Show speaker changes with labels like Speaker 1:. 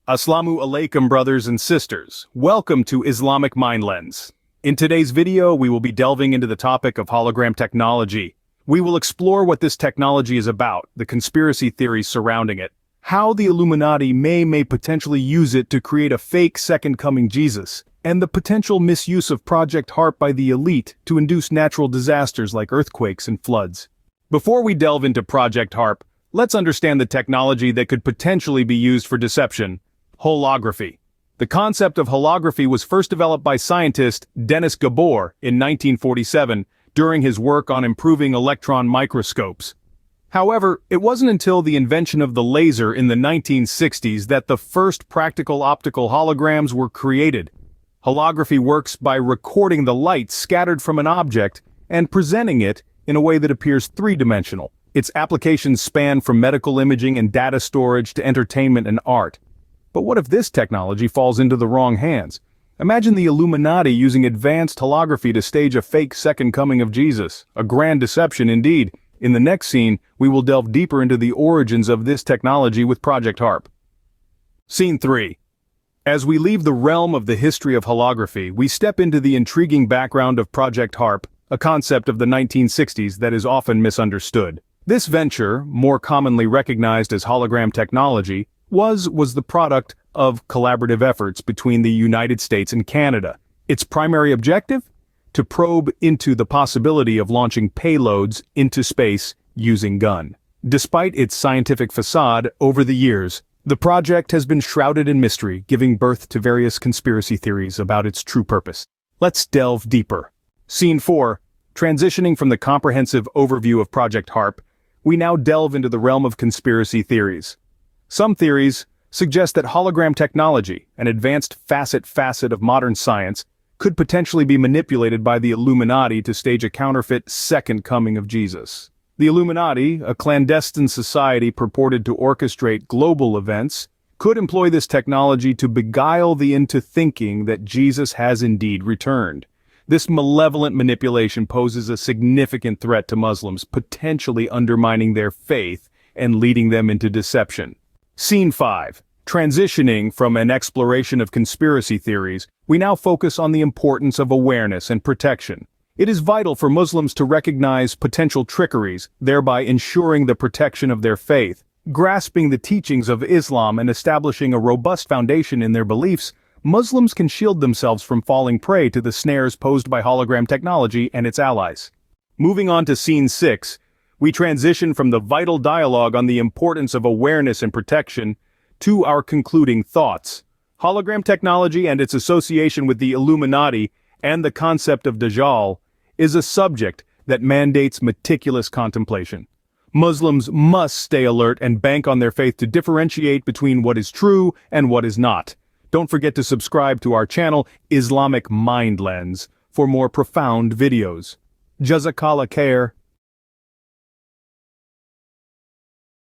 Speaker 1: Assalamu alaikum, brothers and sisters. Welcome to Islamic Mind Lens. In today's video, we will be delving into the topic of hologram technology. We will explore what this technology is about, the conspiracy theories surrounding it, how the Illuminati may potentially use it to create a fake second coming Jesus, and the potential misuse of Project HARP by the elite to induce natural disasters like earthquakes and floods. Before we delve into Project HARP, let's understand the technology that could potentially be used for deception. Holography. The concept of holography was first developed by scientist Dennis Gabor in 1947 during his work on improving electron microscopes. However, it wasn't until the invention of the laser in the 1960s that the first practical optical holograms were created. Holography works by recording the light scattered from an object and presenting it in a way that appears three-dimensional. Its applications span from medical imaging and data storage to entertainment and art. But what if this technology falls into the wrong hands? Imagine the Illuminati using advanced holography to stage a fake second coming of Jesus. A grand deception indeed. In the next scene, we will delve deeper into the origins of this technology with Project HARP. Scene 3. As we leave the realm of the history of holography, we step into the intriguing background of Project HARP, a concept of the 1960s that is often misunderstood. This venture, more commonly recognized as hologram technology, was the product of collaborative efforts between the United States and Canada. Its primary objective? To probe into the possibility of launching payloads into space using gun. Despite its scientific facade, over the years, the project has been shrouded in mystery, giving birth to various conspiracy theories about its true purpose. Let's delve deeper. Scene 4. Transitioning from the comprehensive overview of Project HARP, we now delve into the realm of conspiracy theories. Some theories suggest that hologram technology, an advanced facet of modern science, could potentially be manipulated by the Illuminati to stage a counterfeit second coming of Jesus. The Illuminati, a clandestine society purported to orchestrate global events, could employ this technology to beguile the into thinking that Jesus has indeed returned. This malevolent manipulation poses a significant threat to Muslims, potentially undermining their faith and leading them into deception. Scene 5. Transitioning from an exploration of conspiracy theories, we now focus on the importance of awareness and protection. It is vital for Muslims to recognize potential trickeries, thereby ensuring the protection of their faith. Grasping the teachings of Islam and establishing a robust foundation in their beliefs, Muslims can shield themselves from falling prey to the snares posed by hologram technology and its allies. Moving on to Scene 6, we transition from the vital dialogue on the importance of awareness and protection to our concluding thoughts. Hologram technology and its association with the Illuminati and the concept of Dajjal is a subject that mandates meticulous contemplation. Muslims must stay alert and bank on their faith to differentiate between what is true and what is not. Don't forget to subscribe to our channel, Islamic Mind Lens, for more profound videos. Jazakallah khair.